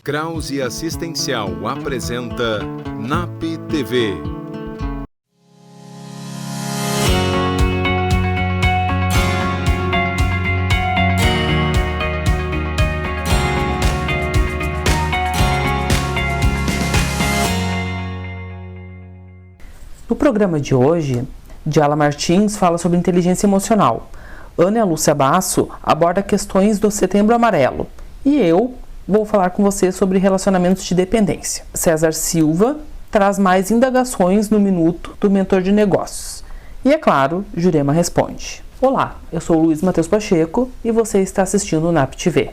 Krause Assistencial apresenta NAP TV. No programa de hoje, Diala Martins fala sobre inteligência emocional. Ana Lúcia Basso aborda questões do Setembro Amarelo. E eu vou falar com você sobre relacionamentos de dependência. César Silva traz mais indagações no Minuto do Mentor de Negócios. E é claro, Jurema responde. Olá, eu sou Luiz Matheus Pacheco e você está assistindo o NAP TV.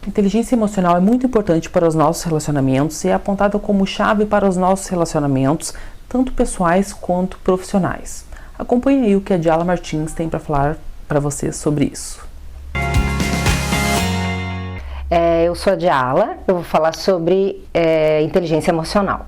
Inteligência emocional é muito importante para os nossos relacionamentos e é apontada como chave para os nossos relacionamentos, tanto pessoais quanto profissionais. Acompanhe aí o que a Diala Martins tem para falar para você sobre isso. Eu sou a Diala, eu vou falar sobre inteligência emocional.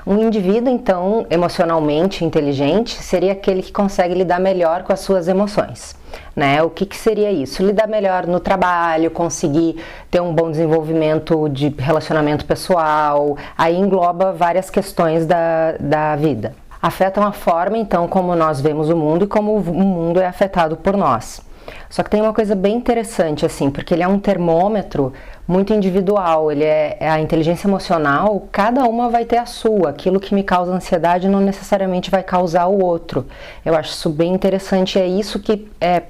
Um indivíduo, então, emocionalmente inteligente seria aquele que consegue lidar melhor com as suas emoções. Né? O que seria isso? Lidar melhor no trabalho, conseguir ter um bom desenvolvimento de relacionamento pessoal, aí engloba várias questões da vida. Afetam a forma, então, como nós vemos o mundo e como o mundo é afetado por nós. Só que tem uma coisa bem interessante, assim, porque ele é um termômetro muito individual, a inteligência emocional, cada uma vai ter a sua, aquilo que me causa ansiedade não necessariamente vai causar o outro. Eu acho isso bem interessante,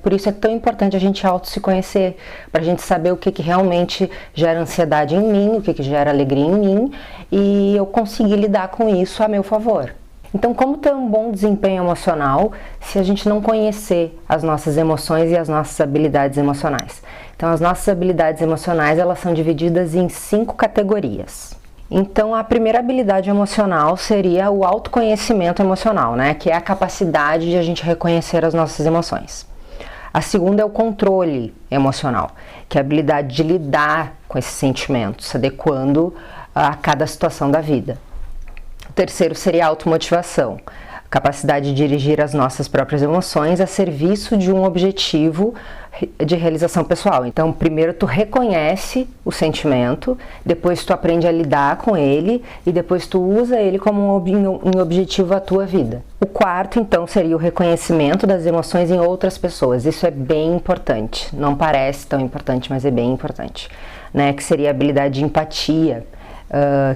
por isso é tão importante a gente se conhecer, para a gente saber o que realmente gera ansiedade em mim, o que gera alegria em mim, e eu conseguir lidar com isso a meu favor. Então, como ter um bom desempenho emocional se a gente não conhecer as nossas emoções e as nossas habilidades emocionais? Então, as nossas habilidades emocionais, elas são divididas em 5 categorias. Então, a primeira habilidade emocional seria o autoconhecimento emocional, né? Que é a capacidade de a gente reconhecer as nossas emoções. A segunda é o controle emocional, que é a habilidade de lidar com esses sentimentos, se adequando a cada situação da vida. O terceiro seria a automotivação, capacidade de dirigir as nossas próprias emoções a serviço de um objetivo de realização pessoal. Então, primeiro tu reconhece o sentimento, depois tu aprende a lidar com ele e depois tu usa ele como um objetivo à tua vida. O quarto, então, seria o reconhecimento das emoções em outras pessoas. Isso é bem importante, não parece tão importante, mas é bem importante, né? Que seria a habilidade de empatia,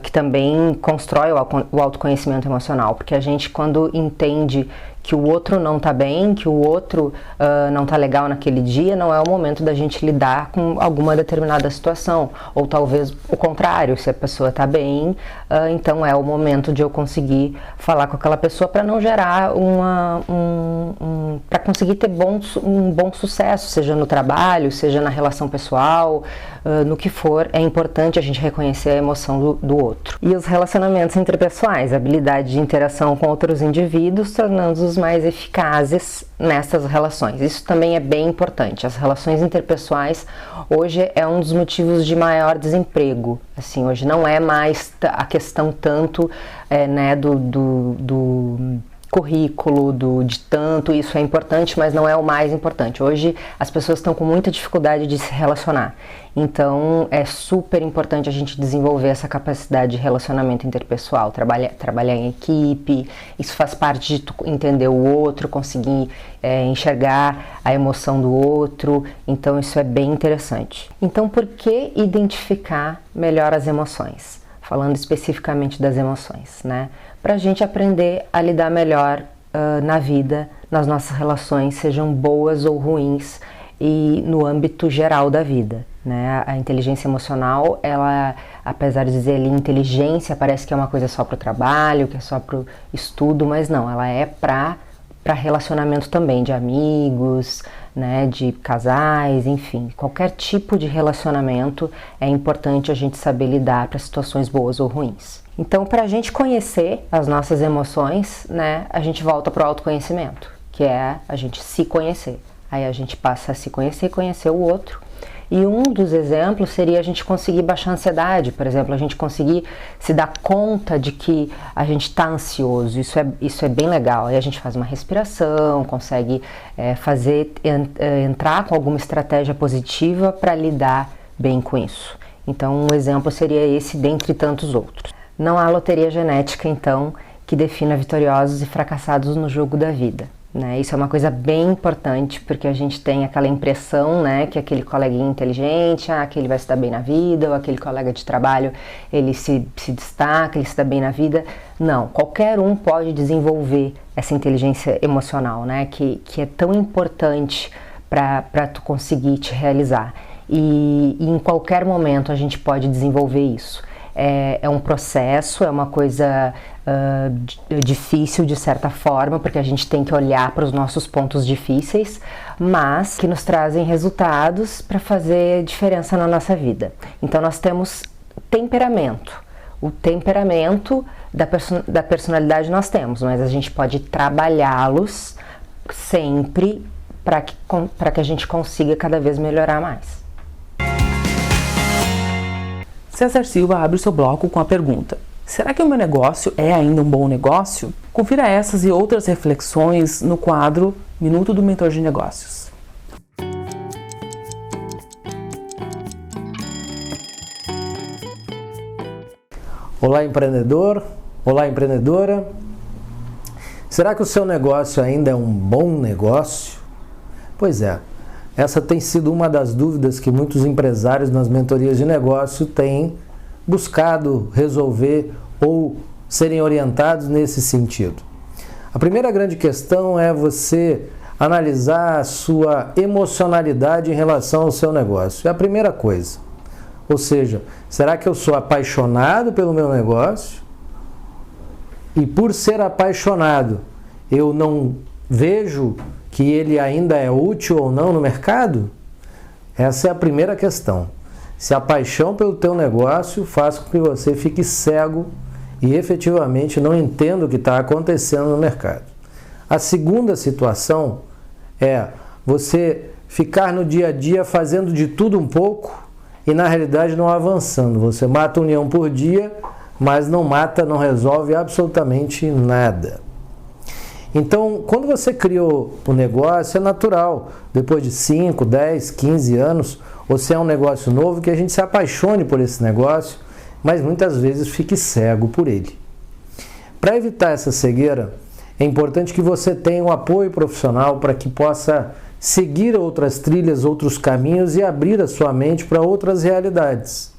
que também constrói o autoconhecimento emocional, porque a gente, quando entende que o outro não está bem, que o outro não está legal naquele dia, não é o momento da gente lidar com alguma determinada situação, ou talvez o contrário, se a pessoa está bem, então é o momento de eu conseguir falar com aquela pessoa para não gerar para conseguir ter um bom sucesso, seja no trabalho, seja na relação pessoal, no que for, é importante a gente reconhecer a emoção do outro. E os relacionamentos interpessoais, a habilidade de interação com outros indivíduos, tornando-os mais eficazes nessas relações. Isso também é bem importante. As relações interpessoais hoje é um dos motivos de maior desemprego. Assim, hoje não é mais a questão tanto do currículo, de tanto, isso é importante, mas não é o mais importante. Hoje as pessoas estão com muita dificuldade de se relacionar. Então é super importante a gente desenvolver essa capacidade de relacionamento interpessoal, trabalhar em equipe. Isso faz parte de tu entender o outro, conseguir enxergar a emoção do outro. Então isso é bem interessante. Então, por que identificar melhor as emoções? Falando especificamente das emoções, né? Para a gente aprender a lidar melhor na vida, nas nossas relações, sejam boas ou ruins, e no âmbito geral da vida, né? A inteligência emocional, ela, apesar de dizer ali inteligência, parece que é uma coisa só para o trabalho, que é só para o estudo, mas não, ela é para relacionamento também, de amigos, né, de casais, enfim, qualquer tipo de relacionamento é importante a gente saber lidar para situações boas ou ruins. Então, para a gente conhecer as nossas emoções, né, a gente volta para o autoconhecimento, que é a gente se conhecer. Aí a gente passa a se conhecer, conhecer o outro E um dos exemplos seria a gente conseguir baixar a ansiedade, por exemplo, a gente conseguir se dar conta de que a gente está ansioso, isso é bem legal. Aí a gente faz uma respiração, consegue entrar com alguma estratégia positiva para lidar bem com isso. Então, um exemplo seria esse, dentre tantos outros. Não há loteria genética, então, que defina vitoriosos e fracassados no jogo da vida. Né? Isso é uma coisa bem importante, porque a gente tem aquela impressão, né, que aquele coleguinha inteligente, que ele vai se dar bem na vida, ou aquele colega de trabalho, ele se destaca, ele se dá bem na vida. Não, qualquer um pode desenvolver essa inteligência emocional, né, que é tão importante para tu conseguir te realizar. E em qualquer momento a gente pode desenvolver isso. É um processo, é uma coisa difícil de certa forma, porque a gente tem que olhar para os nossos pontos difíceis, mas que nos trazem resultados para fazer diferença na nossa vida. Então nós temos temperamento. O temperamento da personalidade nós temos, mas a gente pode trabalhá-los sempre para que a gente consiga cada vez melhorar mais. César Silva abre seu bloco com a pergunta: será que o meu negócio é ainda um bom negócio? Confira essas e outras reflexões no quadro Minuto do Mentor de Negócios. Olá, empreendedor! Olá, empreendedora! Será que o seu negócio ainda é um bom negócio? Pois é. Essa tem sido uma das dúvidas que muitos empresários nas mentorias de negócio têm buscado resolver ou serem orientados nesse sentido. A primeira grande questão é você analisar a sua emocionalidade em relação ao seu negócio. É a primeira coisa. Ou seja, será que eu sou apaixonado pelo meu negócio? E por ser apaixonado, eu não vejo que ele ainda é útil ou não no mercado? Essa é a primeira questão. Se a paixão pelo teu negócio faz com que você fique cego e efetivamente não entenda o que está acontecendo no mercado. A segunda situação é você ficar no dia a dia fazendo de tudo um pouco e na realidade não avançando. Você mata um leão por dia, mas não resolve absolutamente nada. Então, quando você criou o negócio, é natural, depois de 5, 10, 15 anos, ou se é um negócio novo, que a gente se apaixone por esse negócio, mas muitas vezes fique cego por ele. Para evitar essa cegueira, é importante que você tenha um apoio profissional para que possa seguir outras trilhas, outros caminhos e abrir a sua mente para outras realidades.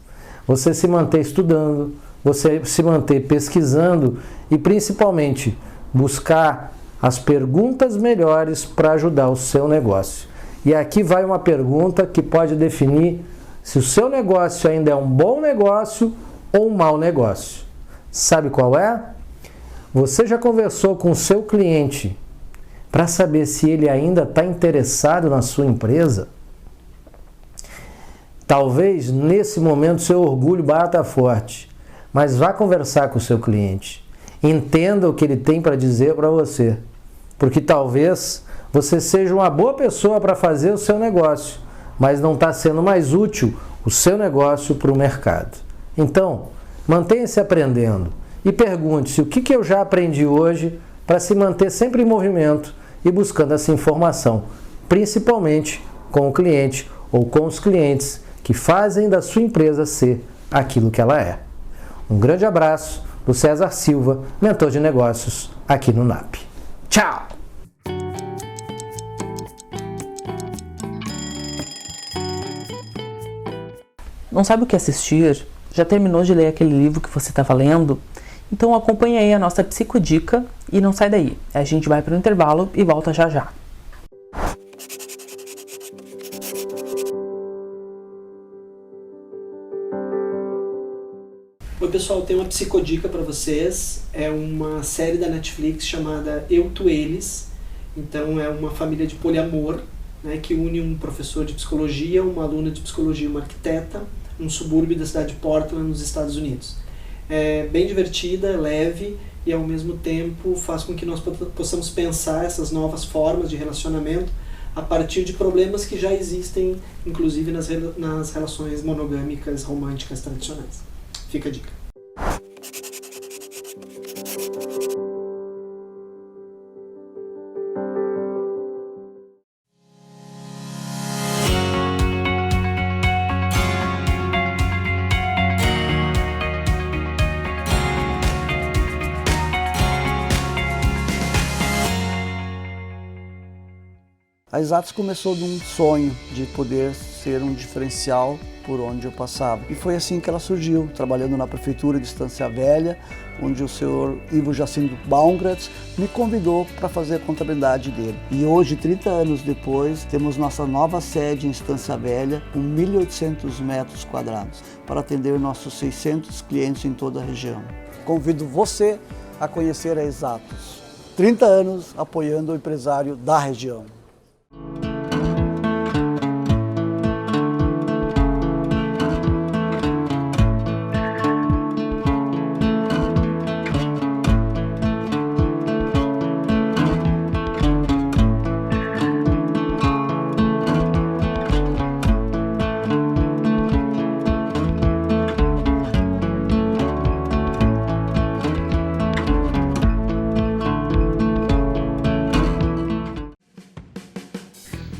Você se manter estudando, você se manter pesquisando e principalmente buscar as perguntas melhores para ajudar o seu negócio. E aqui vai uma pergunta que pode definir se o seu negócio ainda é um bom negócio ou um mau negócio. Sabe qual é? Você já conversou com o seu cliente para saber se ele ainda está interessado na sua empresa? Talvez nesse momento seu orgulho bata forte, mas vá conversar com o seu cliente. Entenda o que ele tem para dizer para você, porque talvez você seja uma boa pessoa para fazer o seu negócio, mas não está sendo mais útil o seu negócio para o mercado. Então, mantenha-se aprendendo e pergunte-se o que eu já aprendi hoje para se manter sempre em movimento e buscando essa informação, principalmente com o cliente ou com os clientes que fazem da sua empresa ser aquilo que ela é. Um grande abraço do César Silva, mentor de negócios aqui no NAP. Tchau! Não sabe o que assistir? Já terminou de ler aquele livro que você estava lendo? Então acompanhe aí a nossa psicodica e não sai daí. A gente vai para o intervalo e volta já já. Oi pessoal, tem uma psicodica para vocês. É uma série da Netflix chamada Eu, Tu, Eles. Então é uma família de poliamor, né, que une um professor de psicologia, uma aluna de psicologia e uma arquiteta, num subúrbio da cidade de Portland, nos Estados Unidos. É bem divertida, leve e ao mesmo tempo faz com que nós possamos pensar essas novas formas de relacionamento a partir de problemas que já existem, inclusive nas relações monogâmicas românticas tradicionais. Fica a dica. A Exatos começou de um sonho de poder ser um diferencial por onde eu passava. E foi assim que ela surgiu, trabalhando na Prefeitura de Estância Velha, onde o senhor Ivo Jacinto Baumgratz me convidou para fazer a contabilidade dele. E hoje, 30 anos depois, temos nossa nova sede em Estância Velha, com 1.800 metros quadrados, para atender nossos 600 clientes em toda a região. Convido você a conhecer a Exatos. 30 anos apoiando o empresário da região.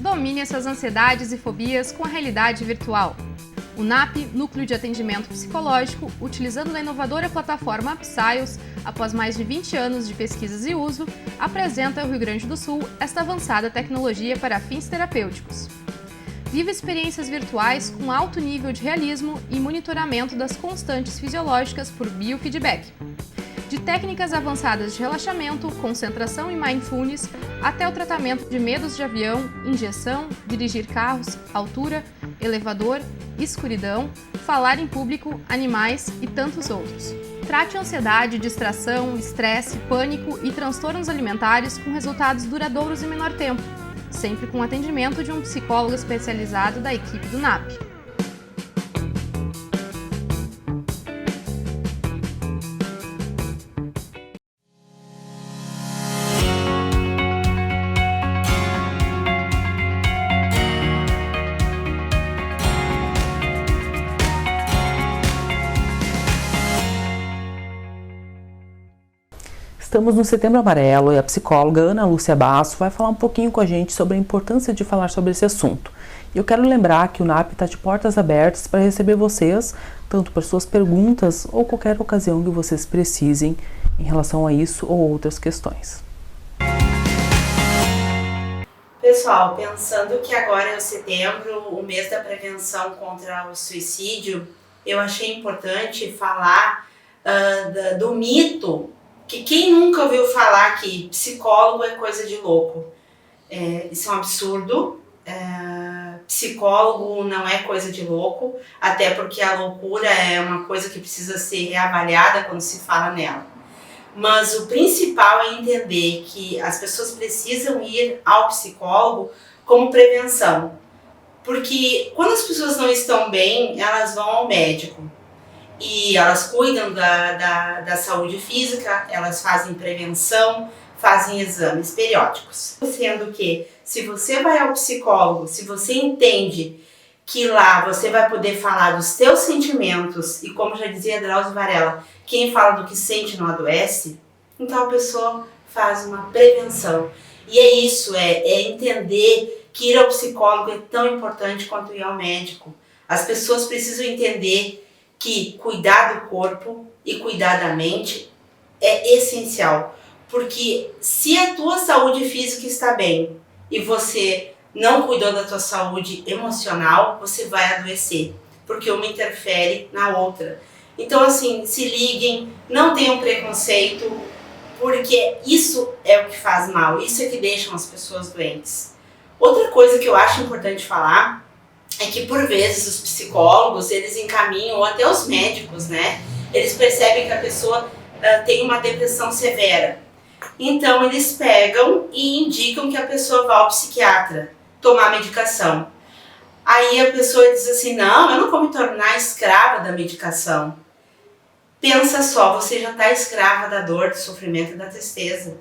Domine suas ansiedades e fobias com a realidade virtual. O NAP, Núcleo de Atendimento Psicológico, utilizando a inovadora plataforma Psyos, após mais de 20 anos de pesquisas e uso, apresenta ao Rio Grande do Sul esta avançada tecnologia para fins terapêuticos. Viva experiências virtuais com alto nível de realismo e monitoramento das constantes fisiológicas por biofeedback. De técnicas avançadas de relaxamento, concentração e mindfulness, até o tratamento de medos de avião, injeção, dirigir carros, altura, elevador, escuridão, falar em público, animais e tantos outros. Trate ansiedade, distração, estresse, pânico e transtornos alimentares com resultados duradouros em menor tempo, sempre com atendimento de um psicólogo especializado da equipe do NAP. Estamos no Setembro Amarelo e a psicóloga Ana Lúcia Basso vai falar um pouquinho com a gente sobre a importância de falar sobre esse assunto. E eu quero lembrar que o NAP está de portas abertas para receber vocês, tanto por suas perguntas ou qualquer ocasião que vocês precisem em relação a isso ou outras questões. Pessoal, pensando que agora é o setembro, o mês da prevenção contra o suicídio, eu achei importante falar do mito que quem nunca ouviu falar que psicólogo é coisa de louco. Isso é um absurdo. Psicólogo não é coisa de louco, até porque a loucura é uma coisa que precisa ser reavaliada quando se fala nela. Mas o principal é entender que as pessoas precisam ir ao psicólogo como prevenção. Porque quando as pessoas não estão bem, elas vão ao médico. E elas cuidam da saúde física, elas fazem prevenção, fazem exames periódicos. Sendo que, se você vai ao psicólogo, se você entende que lá você vai poder falar dos teus sentimentos, e como já dizia Drauzio Varela, quem fala do que sente não adoece, então a pessoa faz uma prevenção. E é isso, é entender que ir ao psicólogo é tão importante quanto ir ao médico. As pessoas precisam entender que cuidar do corpo e cuidar da mente é essencial, porque se a tua saúde física está bem e você não cuidou da tua saúde emocional, você vai adoecer, porque uma interfere na outra. Então, assim, se liguem, não tenham preconceito, porque isso é o que faz mal, isso é que deixa as pessoas doentes. Outra coisa que eu acho importante falar é que, por vezes, os psicólogos, eles encaminham, ou até os médicos, né? Eles percebem que a pessoa tem uma depressão severa. Então, eles pegam e indicam que a pessoa vá ao psiquiatra tomar medicação. Aí a pessoa diz assim, não, eu não vou me tornar escrava da medicação. Pensa só, você já está escrava da dor, do sofrimento e da tristeza.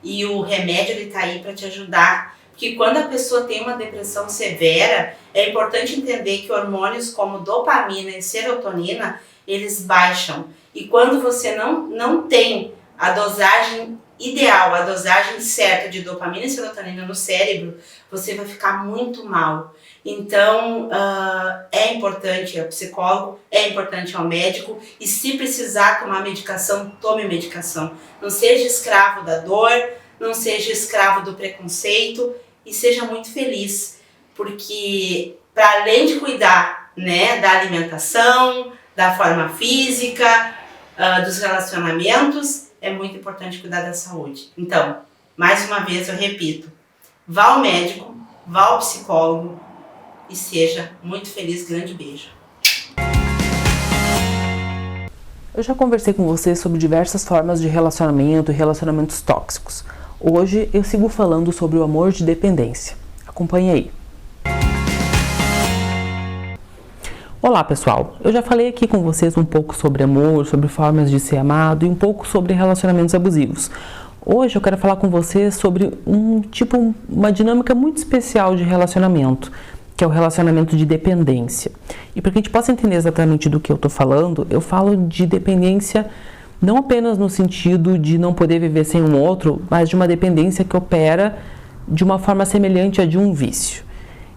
E o remédio, ele está aí para te ajudar. Porque quando a pessoa tem uma depressão severa, é importante entender que hormônios como dopamina e serotonina, eles baixam. E quando você não tem a dosagem ideal, a dosagem certa de dopamina e serotonina no cérebro, você vai ficar muito mal. Então, é importante ao psicólogo, é importante ao médico, e se precisar tomar medicação, tome medicação. Não seja escravo da dor, não seja escravo do preconceito, e seja muito feliz, porque para além de cuidar, né, da alimentação, da forma física, dos relacionamentos, é muito importante cuidar da saúde. Então, mais uma vez eu repito, vá ao médico, vá ao psicólogo e seja muito feliz. Grande beijo. Eu já conversei com você sobre diversas formas de relacionamento e relacionamentos tóxicos. Hoje eu sigo falando sobre o amor de dependência. Acompanhe aí. Olá pessoal, eu já falei aqui com vocês um pouco sobre amor, sobre formas de ser amado e um pouco sobre relacionamentos abusivos. Hoje eu quero falar com vocês sobre uma dinâmica muito especial de relacionamento, que é o relacionamento de dependência. E para que a gente possa entender exatamente do que eu estou falando, eu falo de dependência não apenas no sentido de não poder viver sem um outro, mas de uma dependência que opera de uma forma semelhante à de um vício.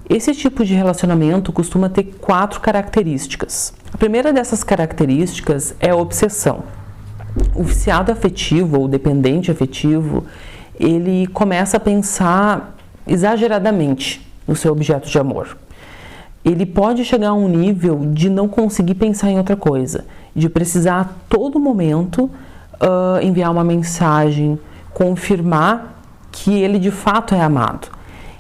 Esse tipo de relacionamento costuma ter 4 características. A primeira dessas características é a obsessão. O viciado afetivo ou dependente afetivo, ele começa a pensar exageradamente no seu objeto de amor. Ele pode chegar a um nível de não conseguir pensar em outra coisa, de precisar a todo momento enviar uma mensagem, confirmar que ele de fato é amado.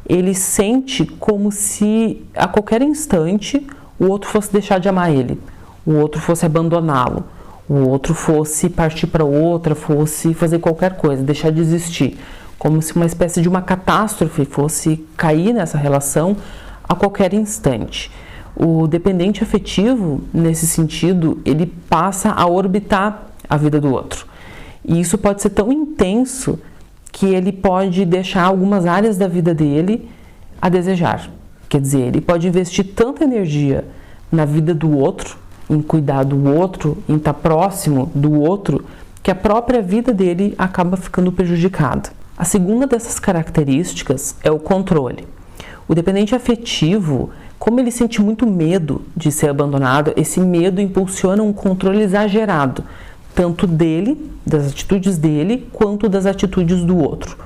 Ele sente como se a qualquer instante o outro fosse deixar de amar ele, o outro fosse abandoná-lo, o outro fosse partir para outra, fosse fazer qualquer coisa, deixar de existir, como se uma espécie de uma catástrofe fosse cair nessa relação a qualquer instante. O dependente afetivo, nesse sentido, ele passa a orbitar a vida do outro. E isso pode ser tão intenso que ele pode deixar algumas áreas da vida dele a desejar. Quer dizer, ele pode investir tanta energia na vida do outro, em cuidar do outro, em estar próximo do outro, que a própria vida dele acaba ficando prejudicada. A segunda dessas características é o controle. O dependente afetivo, como ele sente muito medo de ser abandonado, esse medo impulsiona um controle exagerado, tanto dele, das atitudes dele, quanto das atitudes do outro.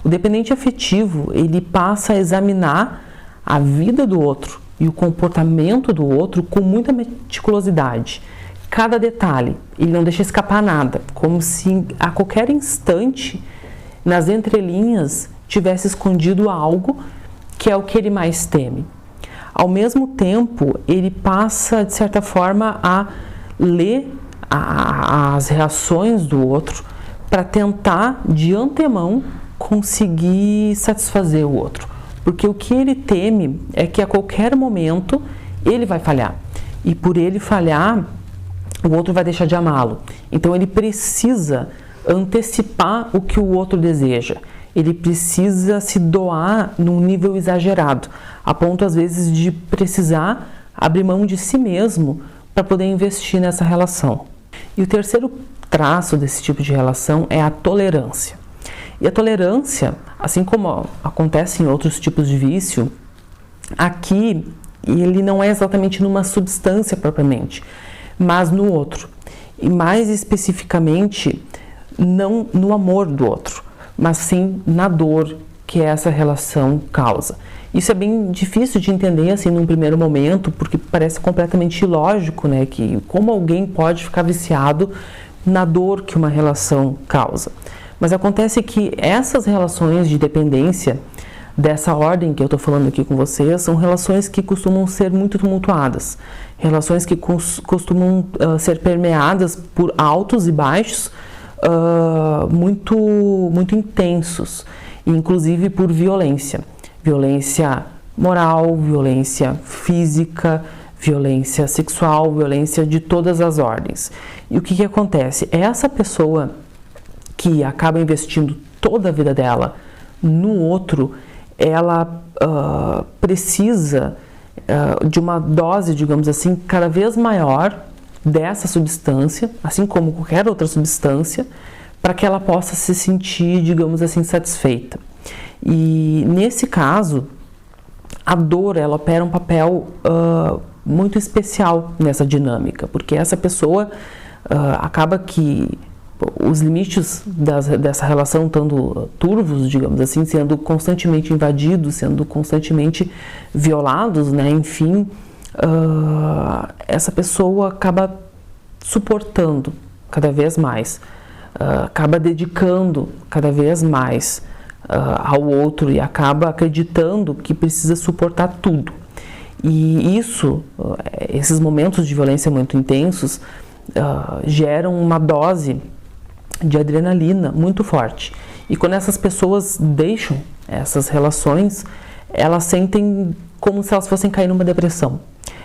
O dependente afetivo, ele passa a examinar a vida do outro e o comportamento do outro com muita meticulosidade. Cada detalhe, ele não deixa escapar nada, como se a qualquer instante, nas entrelinhas, tivesse escondido algo que é o que ele mais teme. Ao mesmo tempo, ele passa, de certa forma, a ler as reações do outro para tentar, de antemão, conseguir satisfazer o outro. Porque o que ele teme é que a qualquer momento ele vai falhar. E por ele falhar, o outro vai deixar de amá-lo. Então ele precisa antecipar o que o outro deseja. Ele precisa se doar num nível exagerado, a ponto às vezes de precisar abrir mão de si mesmo para poder investir nessa relação. E o terceiro traço desse tipo de relação é a tolerância. E a tolerância, assim como acontece em outros tipos de vício, aqui ele não é exatamente numa substância propriamente, mas no outro. E mais especificamente, não no amor do outro, mas sim na dor que essa relação causa. Isso é bem difícil de entender assim num primeiro momento, porque parece completamente ilógico, né, que como alguém pode ficar viciado na dor que uma relação causa. Mas acontece que essas relações de dependência, dessa ordem que eu estou falando aqui com vocês, são relações que costumam ser muito tumultuadas, relações que costumam ser permeadas por altos e baixos muito intensos, inclusive por violência moral, violência física, violência sexual, violência de todas as ordens. E o que acontece? Essa pessoa que acaba investindo toda a vida dela no outro, ela precisa de uma dose, digamos assim, cada vez maior dessa substância, assim como qualquer outra substância, para que ela possa se sentir, digamos assim, satisfeita. E nesse caso, a dor, ela opera um papel muito especial nessa dinâmica, porque essa pessoa acaba que os limites dessa relação estando turvos, digamos assim, sendo constantemente invadidos, sendo constantemente violados, né? Enfim, essa pessoa acaba suportando cada vez mais, acaba dedicando cada vez mais ao outro e acaba acreditando que precisa suportar tudo. E esses momentos de violência muito intensos geram uma dose de adrenalina muito forte. E quando essas pessoas deixam essas relações, elas sentem como se elas fossem cair numa depressão.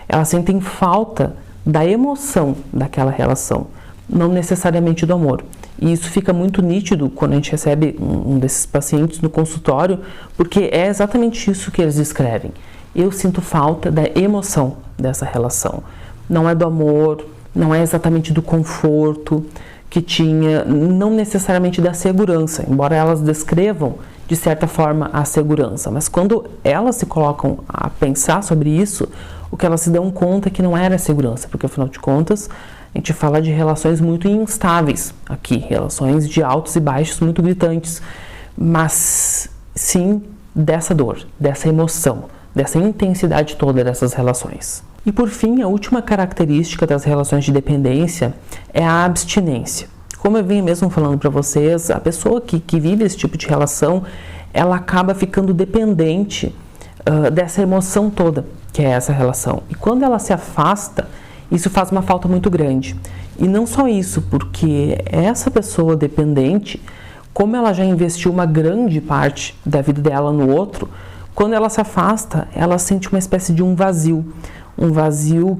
Elas sentem falta da emoção daquela relação, não necessariamente do amor. E isso fica muito nítido quando a gente recebe um desses pacientes no consultório, porque é exatamente isso que eles descrevem. Eu sinto falta da emoção dessa relação. Não é do amor, não é exatamente do conforto que tinha, não necessariamente da segurança, embora elas descrevam de certa forma a segurança, mas quando elas se colocam a pensar sobre isso, o que elas se dão conta é que não era segurança, porque afinal de contas a gente fala de relações muito instáveis aqui, relações de altos e baixos muito gritantes, mas sim dessa dor, dessa emoção, dessa intensidade toda dessas relações. E por fim, a última característica das relações de dependência é a abstinência. Como eu vinha mesmo falando para vocês, a pessoa que vive esse tipo de relação, ela acaba ficando dependente dessa emoção toda, que é essa relação. E quando ela se afasta, isso faz uma falta muito grande. E não só isso, porque essa pessoa dependente, como ela já investiu uma grande parte da vida dela no outro, quando ela se afasta, ela sente uma espécie de um vazio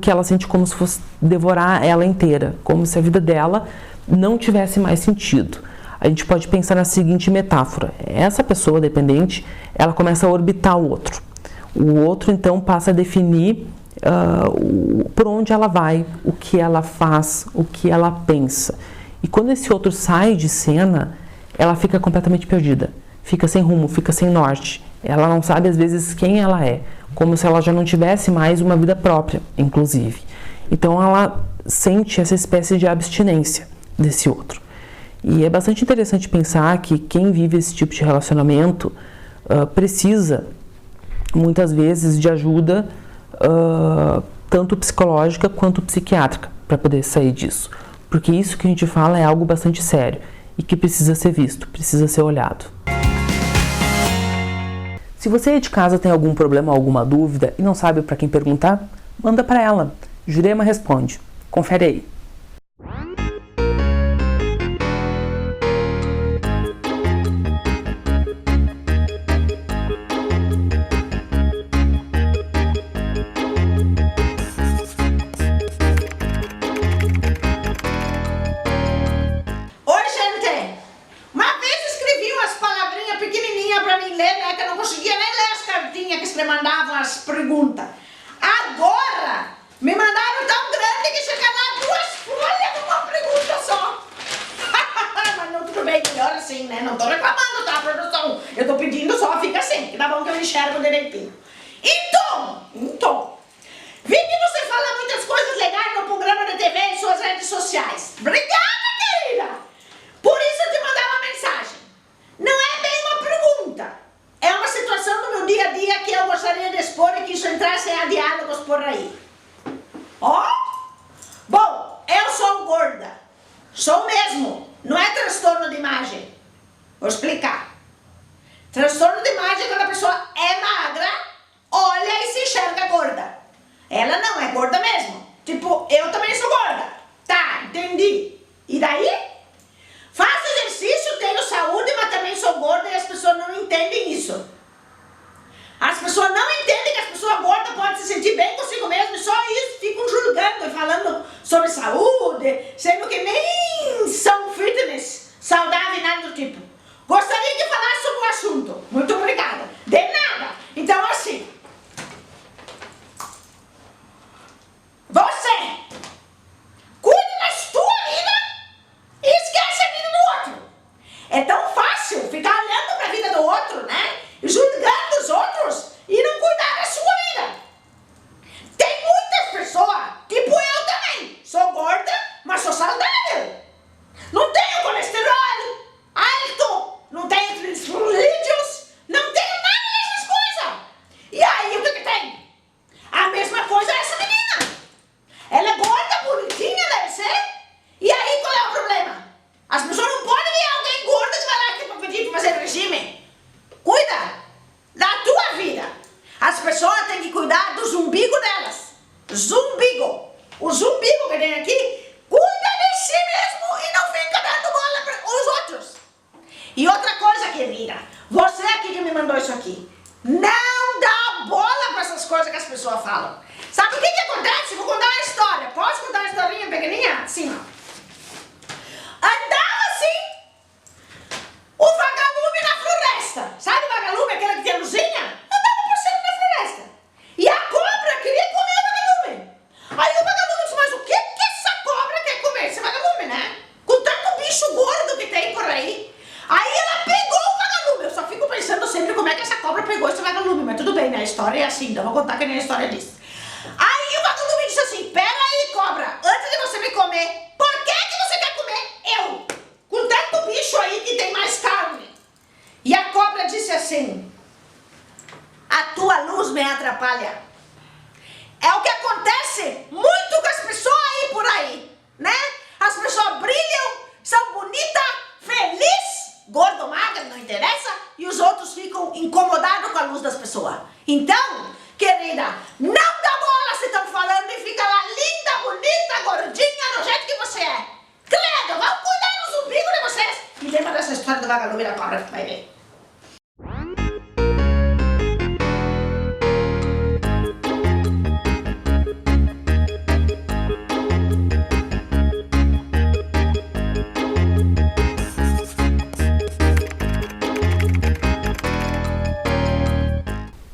que ela sente como se fosse devorar ela inteira, como se a vida dela não tivesse mais sentido. A gente pode pensar na seguinte metáfora: essa pessoa dependente, ela começa a orbitar o outro. O outro, então, passa a definir por onde ela vai, o que ela faz, o que ela pensa. E quando esse outro sai de cena, ela fica completamente perdida, fica sem rumo, fica sem norte. Ela não sabe, às vezes, quem ela é, como se ela já não tivesse mais uma vida própria, inclusive. Então, ela sente essa espécie de abstinência desse outro. E é bastante interessante pensar que quem vive esse tipo de relacionamento precisa, muitas vezes, de ajuda tanto psicológica quanto psiquiátrica para poder sair disso. Porque isso que a gente fala é algo bastante sério e que precisa ser visto, precisa ser olhado. Se você aí de casa tem algum problema ou alguma dúvida e não sabe para quem perguntar, manda para ela. Jurema responde. Confere aí. Mandavam as perguntas. Agora me mandaram tão grande que chega lá 2 folhas com uma pergunta só. Mas não, tudo bem, melhor assim, né? Não tô reclamando, tá, produção? Eu tô pedindo só, fica assim, que dá bom que eu enxergo direitinho. Então, vi que você fala muitas coisas legais no programa de TV e suas redes sociais. Obrigada, querida! Por isso eu te mandava uma mensagem. Não é bem uma pergunta. É uma situação do meu dia a dia que eu gostaria de expor e que isso entrasse a diálogos por aí. Bom, eu sou gorda. Sou mesmo. Não é transtorno de imagem. Vou explicar. Transtorno de imagem é quando a pessoa é magra, olha e se enxerga gorda. Ela não é gorda mesmo. Tipo, eu também sou gorda. Tá, entendi. E daí? Faço exercício, tenho saúde, mas também sou gorda e as pessoas não entendem isso. As pessoas não entendem que as pessoas gordas podem se sentir bem consigo mesmo e só isso ficam julgando e falando sobre saúde, sendo que nem são fitness, saudável e nada do tipo. Gostaria de falar sobre o assunto. Muito obrigada. De nada. Então, assim, você cuide da sua vida e esquece a vida do outro. É tão fácil ficar olhando para a vida do outro, né? Julgando os outros e não cuidar da sua vida. Tem muitas pessoas, tipo eu também. Sou gorda, mas sou saudável. Não tenho colesterol alto, não tenho triglicerídeos, não tenho nada dessas coisas. E aí, o que tem? A mesma coisa essa menina. Ela é gorda, bonitinha, deve ser. E aí, qual é o problema? As pessoas não podem ver alguém gorda que vai lá aqui para pedir para fazer regime. Cuida da tua vida. As pessoas têm que cuidar do zumbigo delas. Zumbigo. O zumbigo que tem aqui, cuida de si mesmo e não fica dando bola para os outros. E outra coisa, querida, você aqui que me mandou isso aqui, não dá bola para essas coisas que as pessoas falam. Sabe o que acontece? Vou contar uma história. Posso contar uma historinha pequenininha? Sim. Andava assim, o vagalume na floresta. Sabe o vagalume, aquele que tem luzinha? Andava passando na floresta. E a cobra queria comer o vagalume. Aí o vagalume disse, mas o que essa cobra quer comer? Esse vagalume, né? Com tanto bicho gordo que tem por aí. Aí ela pegou o vagalume. Eu só fico pensando sempre como é que essa cobra pegou esse vagalume. Mas tudo bem, né? A história é assim, então eu vou contar que nem a história diz. Aí o vagalume disse assim, pera aí, cobra, antes de você me comer, por que você quer comer eu? Com tanto bicho aí que tem mais carne. E a cobra disse assim, a tua luz me atrapalha. É o que acontece muito com as pessoas aí por aí, né? As pessoas brilham, são bonitas, felizes, gordo, magra, não interessa, e os outros ficam incomodados com a luz das pessoas. Então, querida, não dá bola se estão falando e fica lá linda, bonita, gordinha, do jeito que você é. Credo, vão cuidar do zumbigo de vocês. E lembra dessa história do vagalume da cobra, vai ver.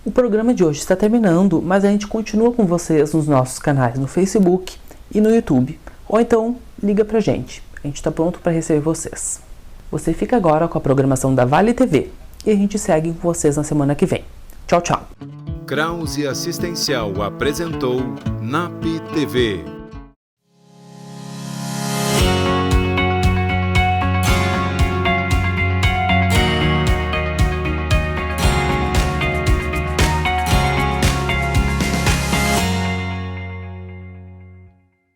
O programa de hoje está terminando, mas a gente continua com vocês nos nossos canais no Facebook e no YouTube. Ou então, liga pra gente. A gente está pronto para receber vocês. Você fica agora com a programação da Vale TV e a gente segue com vocês na semana que vem. Tchau, tchau. Krause Assistencial apresentou NAP TV.